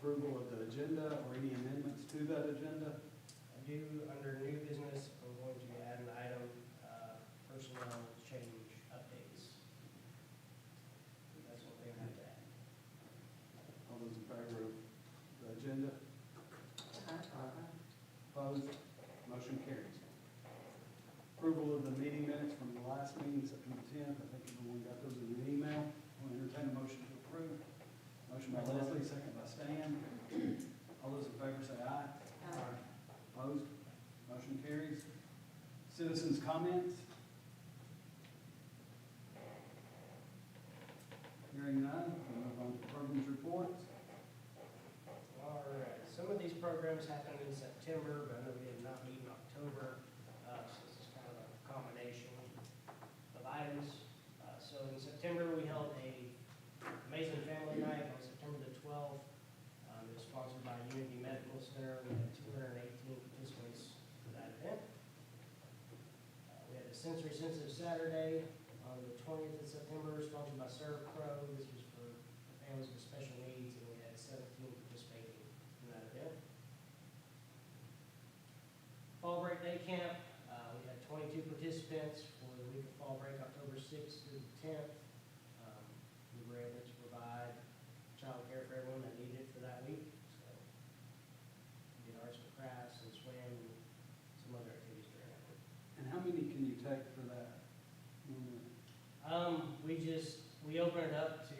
approval of the agenda or any amendments to that agenda? I do, under new business, I'm going to add an item, personnel change updates. That's one thing I have to add. All those in favor of the agenda? Opposed? Motion carries. Approval of the meeting minutes from the last meeting, September 10th. I think everyone got those in an email. We'll entertain a motion to approve. Motion by Leslie, second by Stan. All those in favor say aye. Aye. Opposed? Motion carries. Citizens' comments? Hearing none, we'll move on to programs reports. All right, some of these programs happened in September, but I know we did not meet in October, so this is kind of a combination of items. So in September, we held a Amazing Family Night on September the 12th. It was sponsored by Unity Medical Center. We had 218 participants for that event. We had a Sensory Sensitive Saturday on the 20th of September, sponsored by ServPro. This was for families with special needs, and we had 17 participating in that event. Fall Break Day Camp, we had 22 participants for the week of fall break, October 6th through the 10th. We were able to provide child care for everyone that needed it for that week. So we did arts and crafts and swam and some other activities during that week. And how many can you take for that? We open it up to,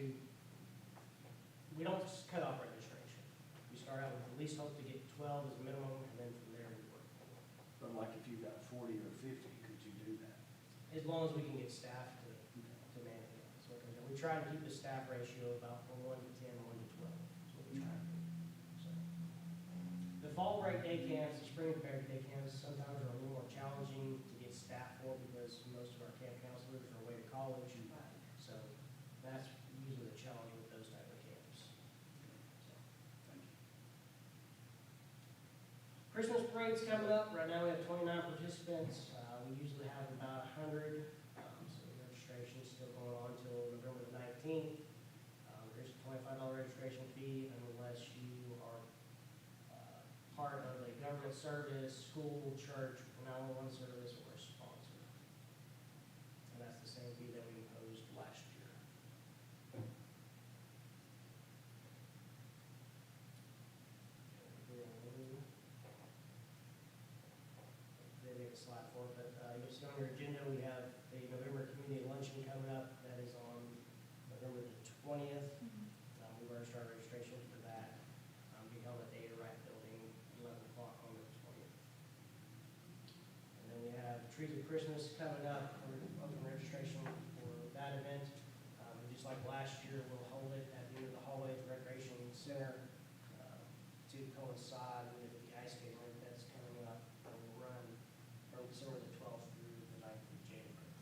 we don't just cut off registration. We start out with at least hope to get 12 as a minimum, and then from there we work. But like if you got 40 or 50, could you do that? As long as we can get staff to manage it. So we try to keep the staff ratio about from 1 to 10, 1 to 12. That's what we try to do. So, the fall break day camps, the spring break day camps, sometimes are a little more challenging to get staff for because most of our camp counselors are away to college. So that's usually the challenge with those type of camps. So. Thank you. Christmas parade's coming up. Right now we have 29 participants. We usually have about 100. So the registration is still going on until November the 19th. There's a $25 registration fee unless you are part of a government service, school, church, 911 service, or a sponsor. And that's the same fee that we imposed last year. They made a slide for it, but you'll see on your agenda, we have the November community luncheon coming up. That is on November the 20th. We've already started registration for that. Be held at the Ada Wright Building, 11 o'clock on the 20th. And then we have Trees of Christmas coming up. We're open registration for that event. Just like last year, we'll hold it at the end of the hallway at the Recreation Center to coincide with the ice skating rink that's coming up. We'll run from December the 12th through the 9th of January.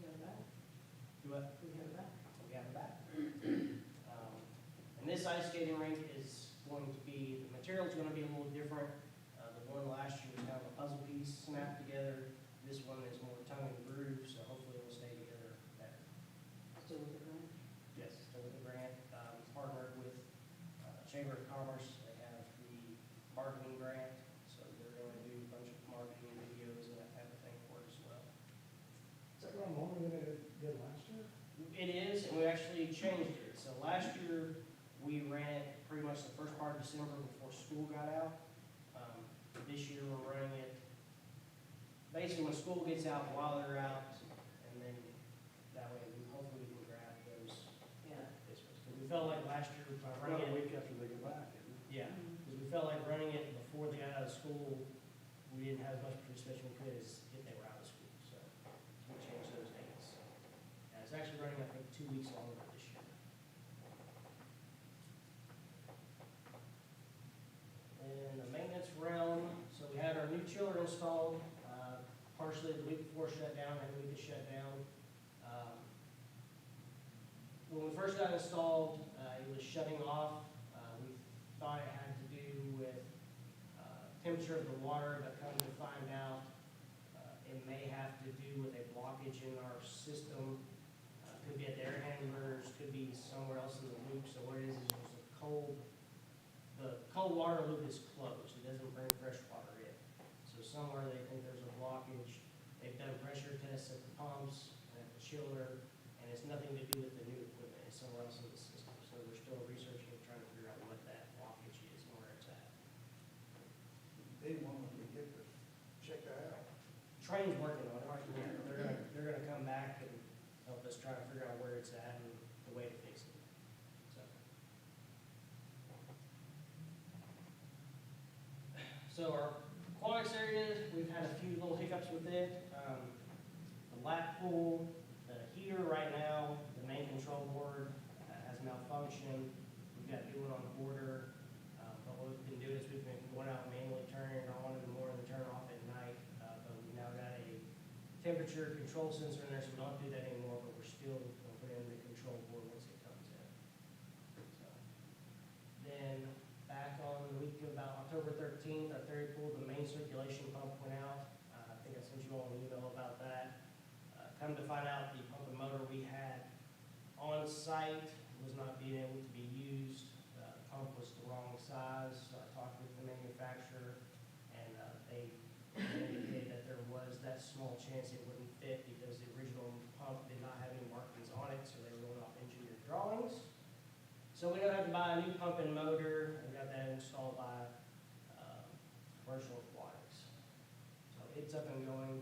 You have that? Do what? We have that? We have it back. And this ice skating rink is going to be, the material's going to be a little different. The one last year was kind of a puzzle piece snapped together. This one is more tongue and groove, so hopefully it will stay together better. Still with the grant? Yes, so with the grant, partnered with Chamber of Commerce. They have the marketing grant, so they're going to do a bunch of marketing videos and that type of thing for it as well. Is that around longer than it did last year? It is, and we actually changed it. So last year, we ran it pretty much the first part of December before school got out. This year, we're running it basically when school gets out, while they're out, and then that way, hopefully we can grab those. Yeah. Because we felt like last year, by About running a it, week after they go back, isn't it? yeah, because we felt like running it before they got out of school, we didn't have as much participation we could as if they were out of school. So we changed those dates. And it's actually running, I think, 2 weeks longer this year. In the maintenance realm, so we had our new chiller installed, partially the week before shutdown, had a week of shutdown. When we first got installed, it was shutting off. We thought it had to do with temperature of the water, but come to find out, it may have to do with a blockage in our system. Could be at the air handlers, could be somewhere else in the loop. So what it is there's a cold the cold water loop is closed, it doesn't bring fresh water in. So somewhere they think there's a blockage, they've done pressure tests at the pumps, and at the chiller, and it's nothing to do with the new equipment, it's somewhere else in the system. So we're still researching and trying to figure out what that blockage is and where it's at. They want me to get to check that out. Train's working on it, they're gonna come back and help us try to figure out where it's at and the way to fix it, so. So our aquatics area, we've had a few little hiccups with it. The lap pool, the heater right now, the main control board has malfunctioned. We've got new one on the order. But what we've been doing is we've been going out and manually turning it on in the morning and turn it off at night. But we've now got a temperature control sensor in there, so we don't do that anymore, but we're still gonna put in the control board once it comes in. So, then, back on the week of about October 13th, our third pool, the main circulation pump went out. I think I sent you all an email about that. Come to find out, the pump and motor we had on site was not being able to be used. The pump was the wrong size, so I talked with the manufacturer, and they indicated that there was that small chance it wouldn't fit because the original pump did not have any markings on it, so they were going off engineered drawings. So we don't have to buy a new pump and motor. I got that installed by Commercial Aquatics. So it's up and going,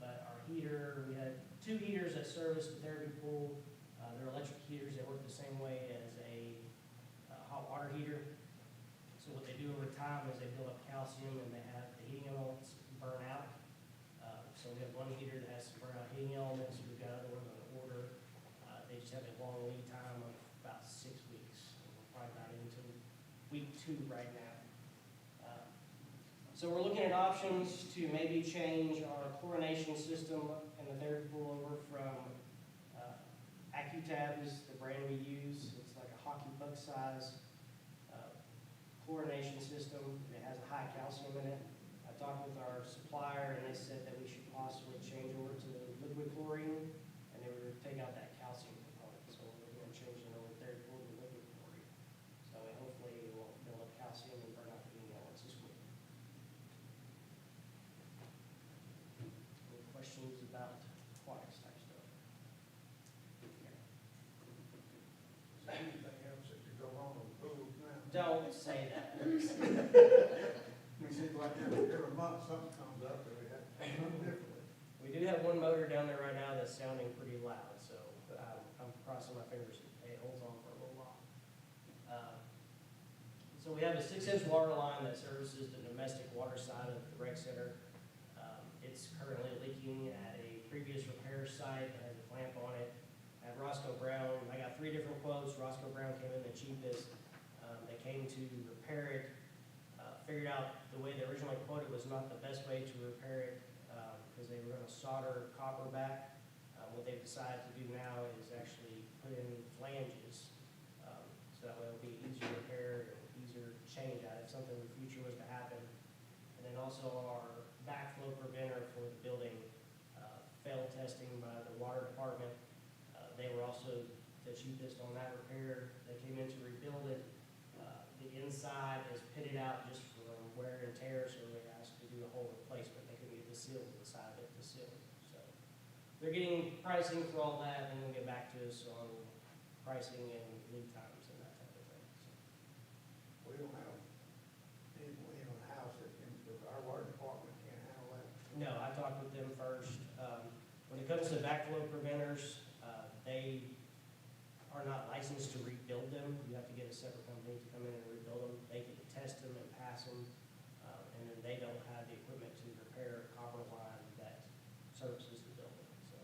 but our heater, we had 2 heaters that service the therapy pool. They're electric heaters, they work the same way as a hot water heater. So what they do over time is they build up calcium and they have the heating elements burn out. So we have one heater that has some burn out heating elements, we've got other ones on order. They just have a long lead time of about 6 weeks. We're probably not into week 2 right now. So we're looking at options to maybe change our chlorination system in the therapy pool over from AccuTab is the brand we use. It's like a hockey puck size chlorination system. It has a high calcium in it. I talked with our supplier and they said that we should possibly change over to liquid chlorine and they were to take out that calcium component. So we're going to change it over therapy pool to liquid chlorine. So hopefully it will build up calcium and burn out the heating elements as well. Any questions about aquatics type stuff? Is there anything else that could go wrong with pools now? Don't say that. It seems like every month something comes up that we have to do something differently. We do have one motor down there right now that's sounding pretty loud, so I'm crossing my fingers it holds on for a little while. So we have a 6-inch water line that services the domestic water side of the rec center. It's currently leaking at a previous repair site that has a clamp on it. At Roscoe Brown, I got 3 different quotes. Roscoe Brown came in the cheapest. They came to repair it, figured out the way they originally quoted was not the best way to repair it because they were going to solder copper back. What they've decided to do now is actually put in flanges, so that way it'll be easier to repair and easier to change out if something in the future was to happen. And then also our backflow preventer for the building failed testing by the water department. They were also the cheapest on that repair. They came in to rebuild it. The inside is pitted out just from wear and tear, so they asked to do a whole replacement. They couldn't get the seals inside of it to seal it. So they're getting pricing for all that, and they'll get back to us on pricing and lead times and that type of thing. So. We don't have people in the house that can, our water department can't handle that. No, I talked with them first. When it comes to backflow preventers, they are not licensed to rebuild them. You have to get a separate company to come in and rebuild them. They can test them and pass them, and then they don't have the equipment to repair a copper line that services the building. So.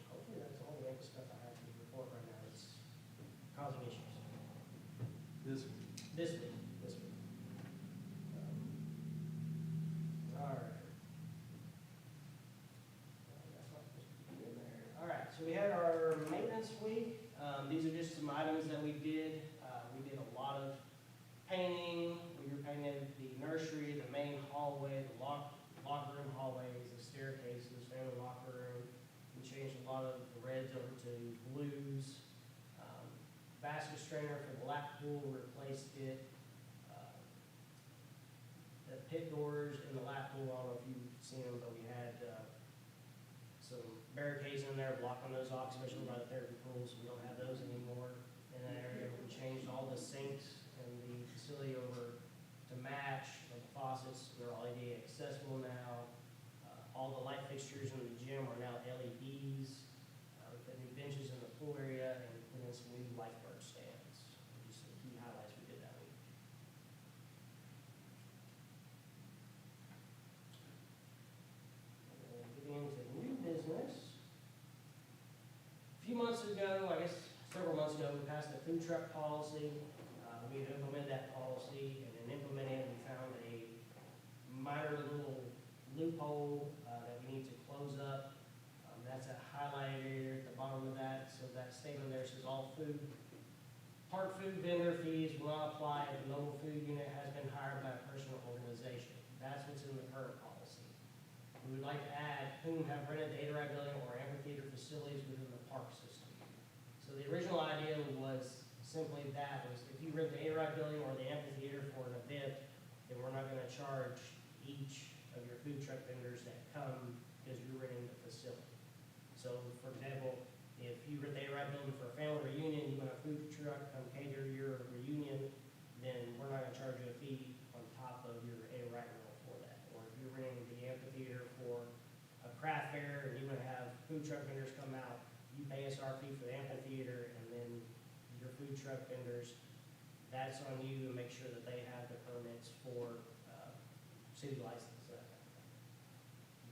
Hopefully that's all the main stuff I have to report right now. It's causing issues. This week. This week. All right. That's not supposed to be in there. All right, so we had our maintenance week. These are just some items that we did. We did a lot of painting. We repainted the nursery, the main hallway, the locker room hallways, the staircases, family locker room. We we changed a lot of the reds over to blues. Basket strainer for the lap pool, replaced it. The pit doors in the lap pool, I don't know if you've seen them, but we had, some barricades in there blocking those off, especially by the therapy pools. We don't have those anymore in that area. We changed all the sinks and the facility over to match. The faucets, they're all ADA accessible now. All the light fixtures in the gym are now LEDs. We put new benches in the pool area and put in some new lifeguard stands. Just some key highlights we did that week. Getting into new business. A few months ago, I guess several months ago, we passed a food truck policy. We had implemented that policy, and in implementing it, we found a minor little loophole that we need to close up. That's a highlighted area at the bottom of that, so that statement there says all park food vendor fees will not apply if the mobile food unit has been hired by a person or organization. That's what's in the current policy. We would like to add whom have rented the A-Ride building or amphitheater facilities within the park system. So the original idea was simply that, was if you rent the A-Ride building or the amphitheater for an event, then we're not gonna charge each of your food truck vendors that come because you're renting the facility. So, for example, if you rent the A-Ride building for a family reunion, you want a food truck come cater your reunion, then we're not gonna charge you a fee on top of your A-Ride rental for that. Or if you're renting the amphitheater for a craft fair and you wanna have food truck vendors come out, you pay us our fee for the amphitheater, and then your food truck vendors, that's on you to make sure that they have the permits for, city license.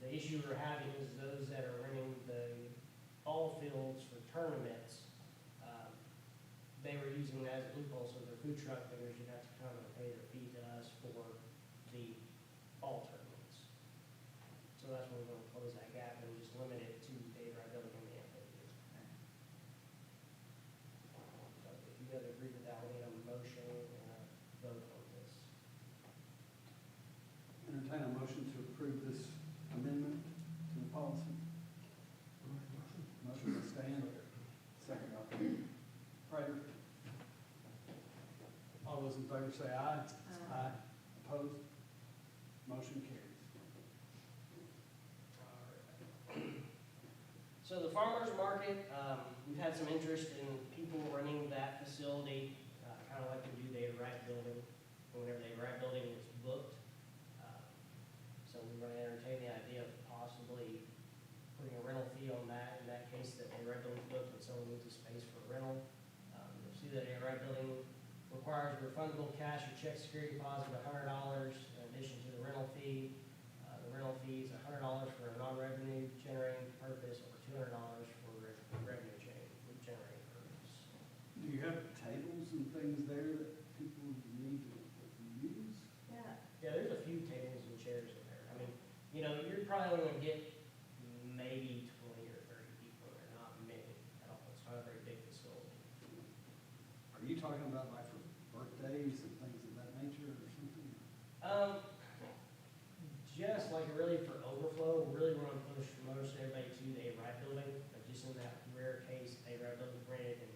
The issue we're having is those that are renting the ball fields for tournaments, they were using that as a loophole, so their food truck vendors would have to come and pay their fee to us for the ball tournaments. So that's where we're gonna close that gap and just limit it to the A-Ride building and the amphitheater. So if you guys agree with that, we need a motion and a vote on this. Entertain a motion to approve this amendment to the policy. Motion by Stan, second by Prater. All those in favor say aye. Aye. Opposed? Motion carries. So the farmer's market, we've had some interest in people running that facility, kind of like we do the A-Ride building, whenever the A-Ride building is booked. So we're going to entertain the idea of possibly putting a rental fee on that, in that case that A-Ride building's booked and someone needs a space for a rental. You'll see that A-Ride building requires refundable cash or check security deposit of $100 in addition to the rental fee. The rental fee is $100 for a non-revenue generating purpose or $200 for revenue generating purpose. Do you have tables and things there that people need to use? Yeah. Yeah, there's a few tables and chairs in there. I mean, you know, you're probably only gonna get maybe 20 or 30 people in there, not many at all. It's not a very big facility. Are you talking about like for birthdays and things of that nature or something? Just like really for overflow, we really want to push most everybody to the A-Ride building, but just in that rare case, A-Ride building's rented and,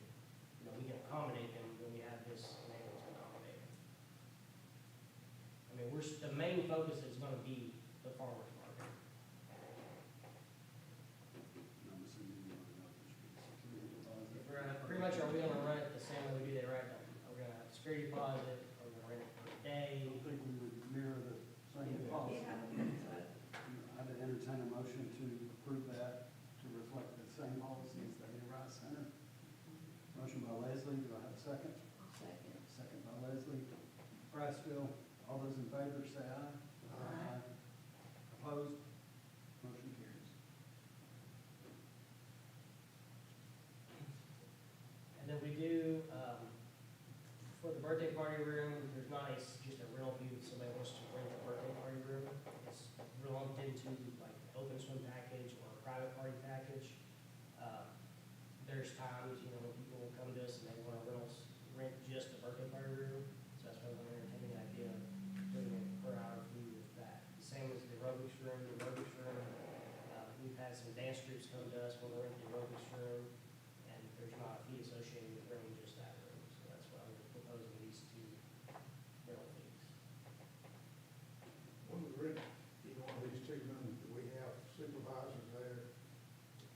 you know, we can accommodate them when we have this enabled to accommodate them. I mean, the main focus is gonna be the farmer's market. I'm assuming you want to know there's security deposit. We're gonna, pretty much, are we gonna run it the same way we do the A-Ride building? Are we gonna have a security deposit, are we gonna rent it per I day? don't think we would mirror the same policy. I'd entertain a motion to approve that to reflect the same policy as the A-Ride Center. Motion by Leslie, do I have a second? Second. Second by Leslie. Brasville, all those in favor say aye. Aye. Opposed? Motion carries. And then we do, for the birthday party room, there's not just a rental fee if somebody wants to rent the birthday party room. It's lumped into like open swim package or a private party package. There's times, you know, when people will come to us and they want to rent just the birthday party room. So that's why we're entertaining the idea of putting a per hour fee with that. The same as the aerobics room. The aerobics room, we've had some dance groups come to us when we're renting the aerobics room, and there's not a fee associated with renting just that room. So that's why we're proposing these two rental fees. When we rent, either one of these two rooms, do we have supervisors there?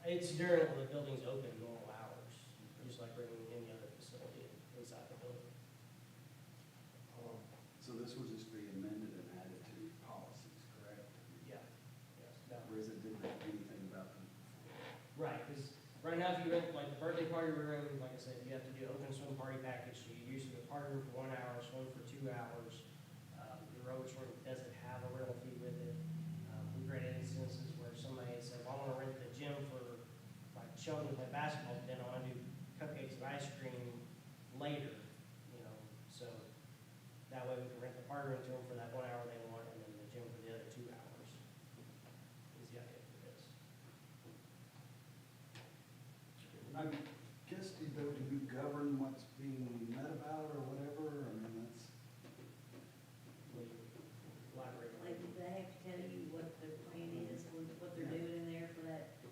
It's during the building's open normal hours, just like renting any other facility inside the building. So this will just be amended and added to policies, correct? Yeah, yes, that Or is it didn't have anything about them before? right, because right now, if you rent like the birthday party room, like I said, you have to do open swim party package, so you use the party room for 1 hour, swim for 2 hours. The aerobics room doesn't have a rental fee with it. We've read instances where somebody said, well, I want to rent the gym for like children to play basketball, but then I want to do cupcakes and ice cream later, you know, so that way we can rent the party room to them for that 1 hour they want, and then the gym for the other 2 hours. Is the idea for this. I guess, do you govern what's being met about or whatever? I mean, that's, Will you elaborate on Like, it? do they have to tell you what their plan is, what they're doing in there for that?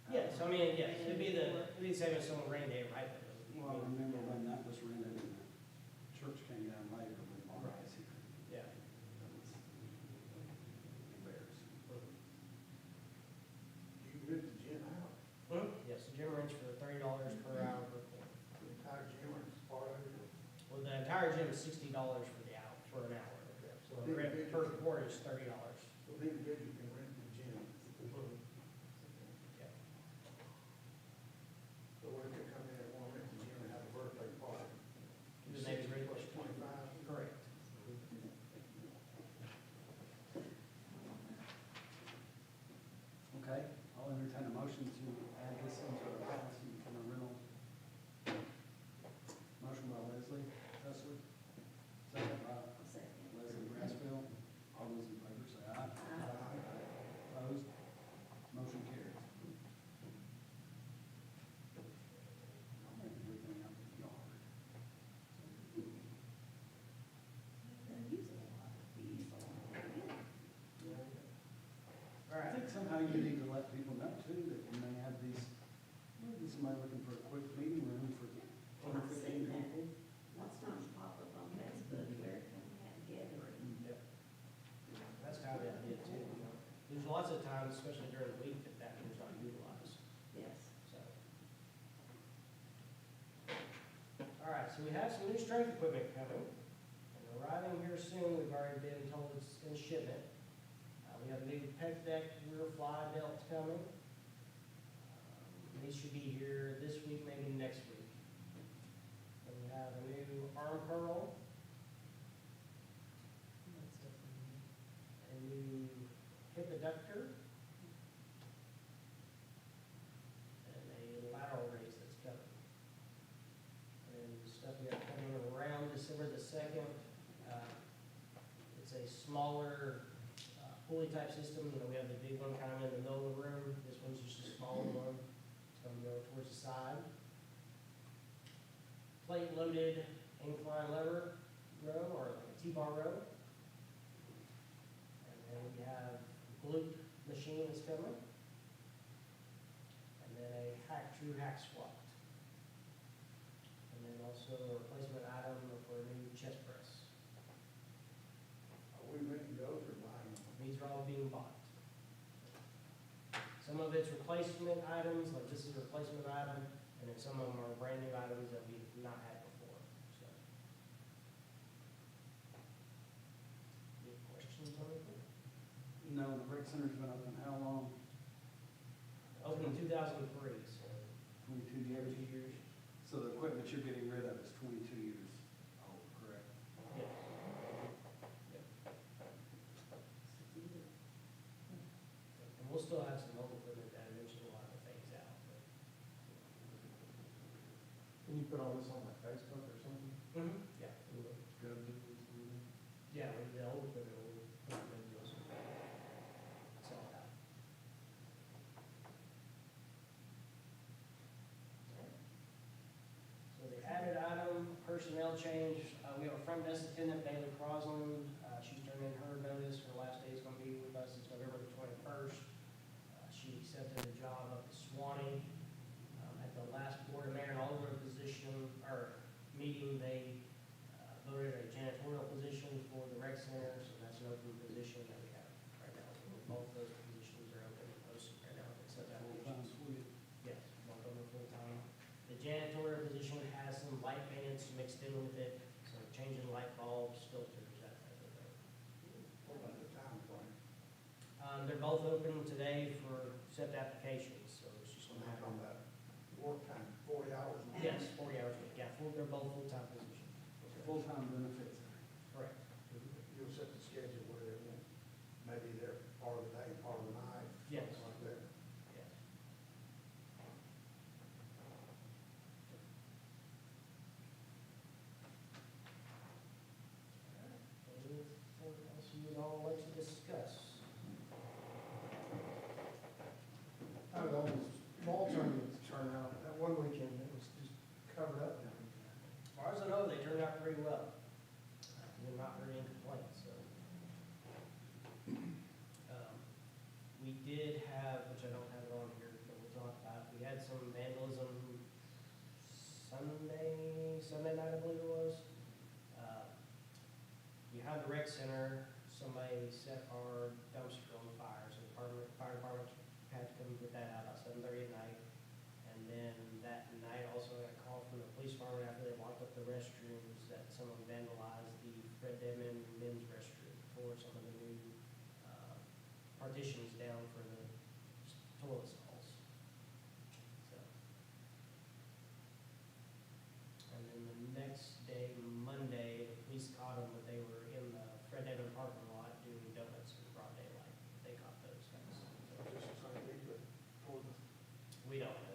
Yes, I mean, yes, it'd be the same as someone renting a right there. well, I remember when that was rented and the church came down later when Mark was here. Yeah. That was embarrassing. Do you rent the gym out, Yes, the gym rents for $30 per hour per court. the entire gym, or is part of it? Well, the entire gym is $60 for the hour, for an hour. So the rent per court is $30. So the individual can rent the gym, Yeah. so what if they come in and want to rent the gym and have a birthday party? The name's ready. Plus 25? Correct. Okay, I'll entertain a motion to add this into our policy for the rental. Motion by Leslie Hustler, second by I'll second. Leslie Bransfield. All those in favor say aye. Opposed? Motion carries. I'll make everything up in the yard. They're using a lot of fees for it. All I right. think somehow you need to let people know too, that you may have these, maybe somebody looking for a quick meeting room for 10 or I've 15 seen that, people. lots of times pop up on Facebook where it can have gathering. Yep. That's kind of the idea too, you know. There's lots of times, especially during the week, that that room's not utilized, Yes. so. All right, so we have some new strength equipment coming, and arriving here soon. We've already been told it's in shipment. We have a new pec deck rear fly belts coming. These should be here this week, maybe next week. And we have a new arm curl, a new hip adductor, and a lateral raise that's coming. And the stuff we have coming around December the 2nd, it's a smaller pulley type system. You know, we have the big one kind of in the middle of the room. This one's just a smaller one. It's going to go towards the side. Plate loaded incline lever row, or like a T-bar row. And then we have glute machine that's coming. And then a true hack squat. And then also a replacement item for a new chest press. Are we renting those or buying them? These are all being bought. Some of it's replacement items, like this is a replacement item, and then some of them are brand new items that we've not had before, so. Any questions on anything? No, the rec center's been open how long? Opened in 2003, so 22 years? 2 years. So the equipment you're getting rid of is 22 years old, correct? Yeah. And we'll still have some old equipment that eventually will have to phase out, but. Can you put all this on like Facebook or something? Yeah, we will. Good. Yeah, the old equipment will put it in those. Sell it out. So the added item, personnel change, we have a front desk attendant, Bailey Crosland. She's turned in her notice. Her last day is going to be with us. It's November the 21st. She accepted a job up at meeting, they voted a janitorial position for the rec center, so that's an open position that we have right now. Both those positions are open and posted right now, except Full-time applications. suite. Yes, both of them are full-time. The janitorial position has some light maintenance mixed in with it, so changing light bulbs, filters, that type of thing. What about the time frame? They're both open today for accept applications, so it's just I'm gonna not talking happen. about work time, 40 hours. a week. Yes, 40 hours a week, yeah, they're both full-time positions. Full-time benefits. Correct. You'll set the schedule where they want, maybe they're part of the day, part of the night. Yes. Something like that. Yes. Anything else you would all like to discuss? How did all those ball tournaments turn out? That one weekend, it was just covered up down there. As far as I know, they turned out pretty well. We're not heard any complaints, so. We did have, which I don't have it on here, but we'll talk about, we had some vandalism Sunday night, I believe it was. Behind the rec center, somebody set our dumpster on fire, so the fire department had to come and put that out about 7:30 at night. And then that night also got a call from the police department after they locked up the restrooms that someone vandalized the Fred Deadman men's restroom, tore some of the new partitions down for the toilet stalls. So. And then the next day, Monday, the police caught them, but they were in the Fred Deadman parking lot doing donuts in broad daylight. They caught those guys. So, Just the same week, but toward the, we don't know.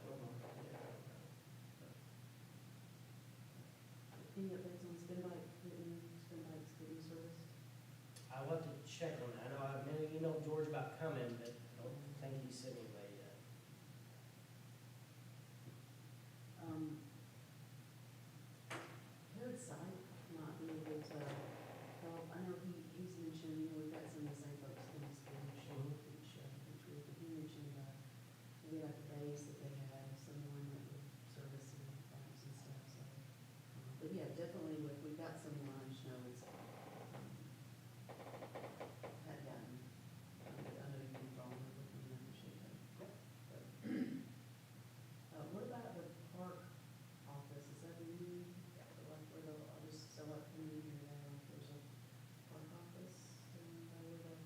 Any updates on spin bike, spin bikes getting serviced? I want to check on that. I know I emailed George about coming, but I don't think he sent anybody yet. Jared Side might be able to help. I know he's mentioned, we've got some of the same folks in this each week, but he mentioned, maybe like the base that they had someone that would service some bikes and stuff, so. But yeah, definitely, we've got some lines, it's, had gotten, I know you've been following up with me, and I appreciate that. But, what about the park office, is that new? Like where the, I'll just sell up from you here now, there's a park office, by where the,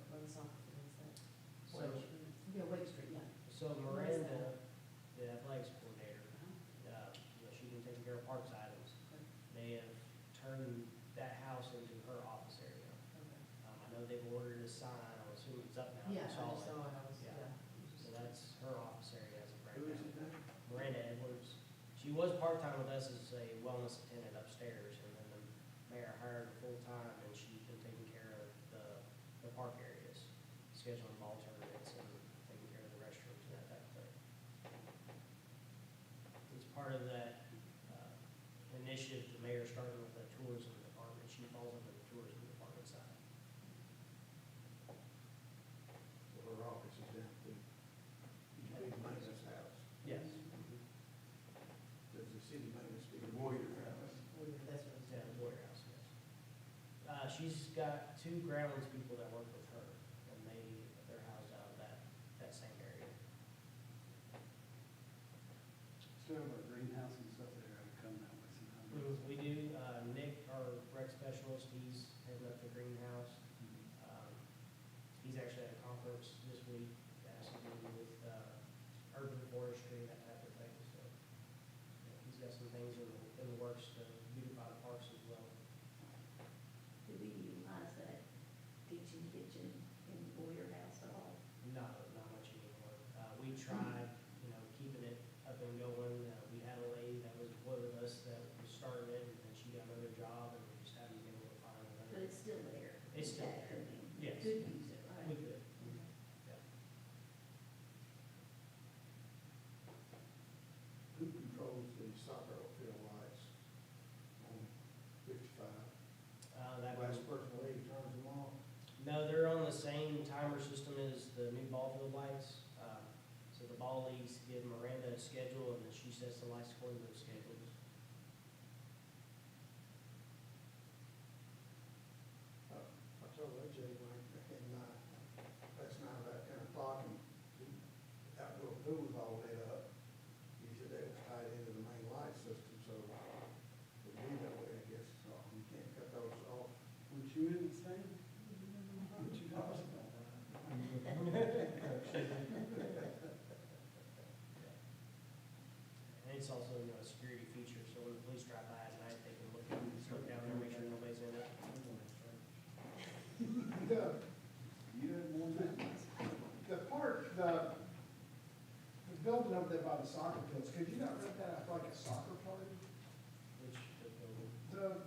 by the soccer field, is that? So- Yeah, Wake Street, yeah. So Miranda, the athletics coordinator, Uh-huh. she's been taking care of parks items. Okay. They have turned that house into her office area. Okay. I know they've ordered a sign, I assume it's up now. Yeah, You I saw just it. saw it, I was, Yeah. yeah. So that's her office area as of right who is now. it now? Miranda Edwards. She was part-time with us as a wellness attendant upstairs, and then the mayor hired her full-time, and she's been taking care of the park areas, scheduling ball tournaments and taking care of the restrooms and that type of thing. It's part of that initiative the mayor started with the tourism department. She falls under the tourism department side. So her office is down to, used to be the maintenance house. Yes. Does the city maintenance be the Warrior House? Well, that's what it's. Yeah, Warrior House, yes. She's got 2 grounds people that work with her, and they're housed out of that same area. Still have our greenhouse and stuff there, I come that way sometimes. We do, Nick, our rec specialist, he's heading up the greenhouse. He's actually at a conference this week that has to do with urban forestry, that type of thing, so. He's got some things in the works to beautify the parks as well. Do we utilize that kitchen in Boyer House at all? Not much anymore. We tried, keeping it up and going. We had a lady that was employed with us that was starting it, and then she got another job, and we just haven't been able to find But another. it's still there. It's still That there. could be- Yes. Could use it, right? We could. Okay. Yeah. Who controls the soccer field lights on 55? That Last was, person to leave turns them off. no, they're on the same timer system as the new ball field lights. So the ball leagues give Miranda a schedule, and then she sets the lights according to those schedules. I told AJ when I, and, last night about 10 o'clock, and that little pool was all lit up. He said that was tied into the main light system, so it would be that way, I guess, so you can't cut those off. Weren't you in the same? What you talking about? And it's also, you know, a security feature, so when the police drive by at night, they can look down there, make sure nobody's in it. You had more than that. The park, the building over there by the soccer fields, could you not rent that out like a soccer party? Which, building. The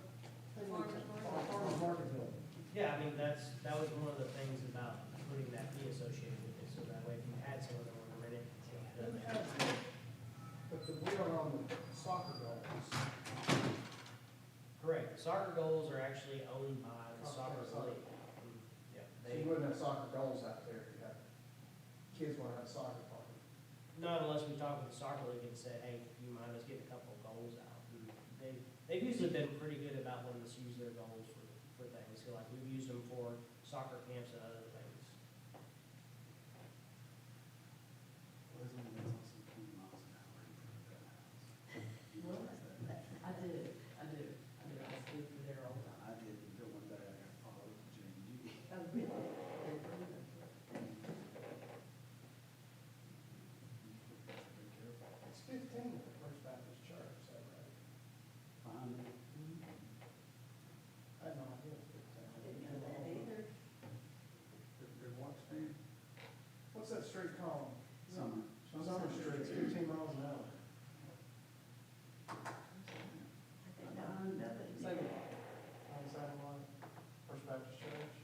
thing farmer's market building. Yeah, I mean, that was one of the things about putting that fee associated with it, so that way if you had someone that wanted to rent it, it doesn't have to. But we are on the soccer goals. Correct, soccer goals are actually owned by the Okay, soccer soccer. league. Yeah, So you wouldn't have soccer goals out there if you had, kids want to have a soccer party. not unless we talk with the soccer league and say, hey, do you mind us getting a couple of goals out? And they've usually been pretty good about letting us use their goals for things, so like we've used them for soccer camps and other things. Wasn't it also 20 miles an hour in front of that house? You Well, realize that? I do. I speak for their old time. I didn't, don't want that, I got followed to Jamie. Oh, really? They're from the- Be careful. It's 15 at the First Baptist Church, is that right? Behind me. I had no idea it was 15. I didn't know that either. They're what, Stan? What's that street called? Summer. Summer Street, 15 miles an hour. I didn't know that. Same, on the side of line, First Baptist Church.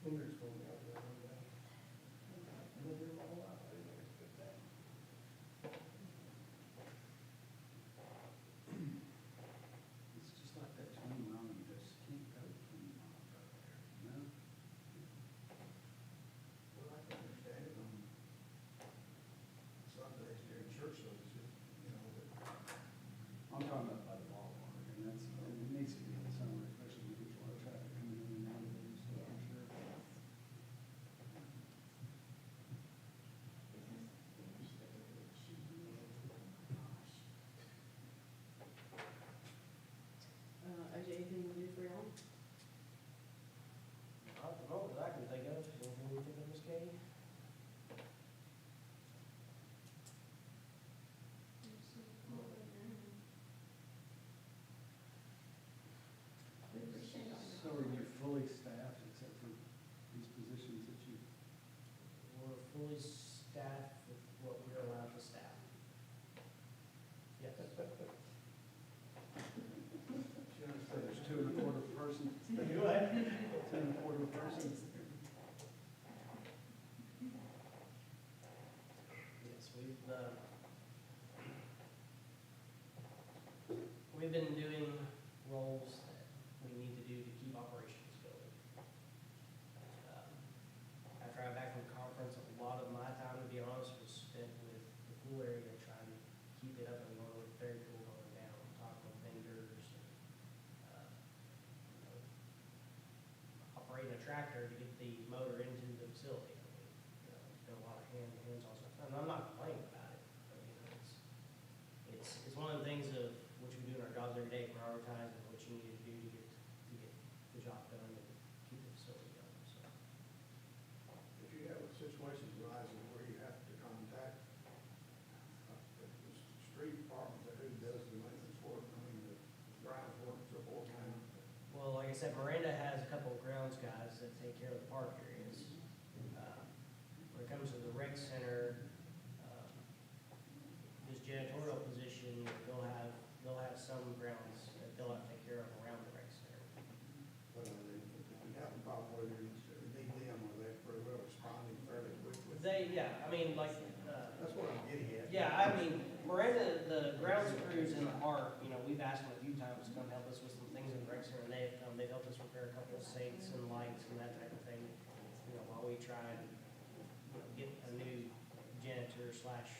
Hendricks told me out there one day. And they did a whole lot, I didn't know it was 15. It's just like that 20 mile, you just can't go 20 miles right there, you know? Well, I can understand it on Sundays during church services, you know, but I'm talking about by the ballpark, and it needs to be in the summer, especially when there's a lot of traffic coming in and out of there, so I'm sure. AJ, anything we do for y'all? Not at the moment that I can think of, anything you think of, Ms. Katie? We appreciate all your So are you fully staffed except for these positions that you, We're fully staffed with what we're allowed to staff. Yes. she so understands. there's 2 1/4 persons? Go ahead. 2 1/4 persons? Yes, we've been doing roles that we need to do to keep operations going. After I got back from conference, a lot of my time, to be honest, was spent with the pool area, trying to keep it up and going with very cool going down, talking with vendors, uh, you know, operating a tractor to get the motor into the facility. I mean, you know, it's been a lot of hands-on stuff, and I'm not complaining about it, but, you know, it's one of the things of what you do in our jobs every day, prioritize and what you need to do to get the job done and keep the facility going, so. If you have a situation arising where you have to contact the street department, that who does the maintenance work, I mean, the grounds work, so forth, and Well, like I said, Miranda has a couple of grounds guys that take care of the park areas. When it comes to the rec center, this janitorial position, they'll have some grounds that they'll have to take care of around the rec center. if you have a problem where you need them, or they're pretty well responding fairly quickly. Yeah, I mean, like, That's what I'm getting at. yeah, I mean, Miranda, the grounds crews in the park, you know, we've asked them a few times to come help us with some things in the rec center, and they've helped us repair a couple of sinks and lights and that type of thing, you know, while we try and, you know, get a new slash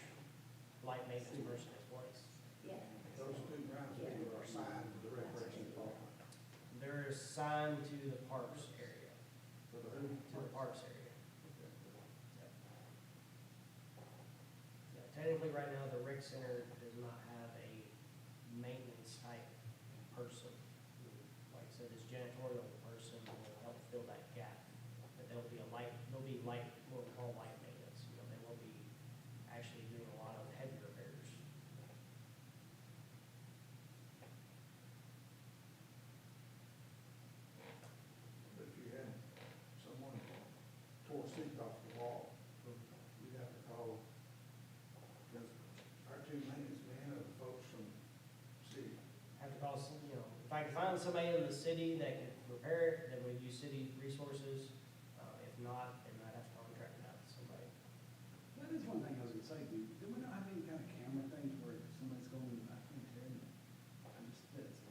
light maintenance person in place. Yeah. Those two grounds people are assigned to the recreation department. They're assigned to the parks area, For the who? to the parks area. Yeah, technically, right now, the rec center does not have a maintenance type person. Like I said, this janitorial person will help fill that gap. But there'll be light, what we call light maintenance, you know, they will be actually doing a lot of heavy repairs. But if you had someone tore a seat off the wall, you'd have to call, because our two maintenance men are the folks from city. Have to call some, you know, if I can find somebody in the city that can repair it, then we'd use city resources. If not, then I'd have to contract it out to somebody. That is one thing I was gonna say, do we not have any kind of camera things where somebody's going back in there? I just, that's,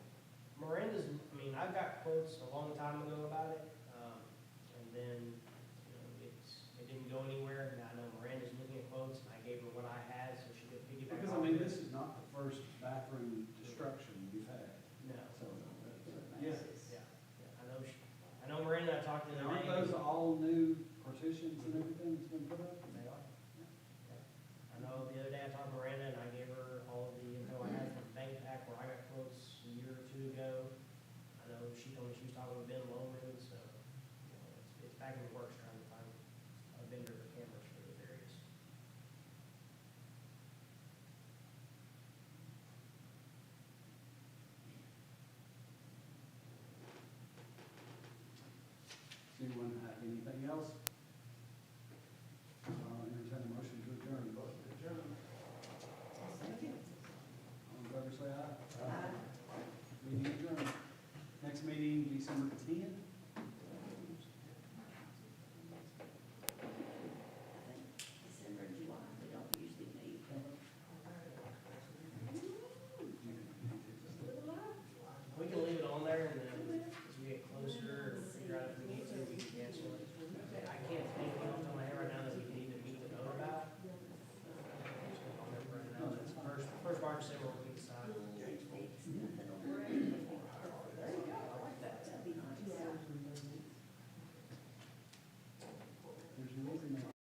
Miranda's, I mean, I've got quotes a long time ago about it, and then, you know, it didn't go anywhere. And I know Miranda's looking at quotes, and I gave her what I had, so she could piggyback because I off mean, it. this is not the first bathroom destruction you've had, No, so, Yes. yeah, I know Miranda, I talked to and them. aren't those all new partitions and everything that's been put up? They are. I know the other day I talked to Miranda and I gave her all of the info I had from Bank Pack where I got quotes a year or two ago. I know she told me she was talking with Ben Loman, so, you know, it's back in the works trying to find a vendor for cameras for those areas. Does anyone have anything else? Entertain a motion to adjourn. Motion to adjourn. All in favor, say aye. Aye. Meeting adjourned. Next meeting, December 10. I think December and July, they don't usually meet. We can leave it on there and then as we get closer, or figure out if we need to, we can cancel it. I can't think of off the top of my head right now that we need to meet the note about. Just gonna remember right now, it's first bar of December, we can decide. That'd be nice. There's no reason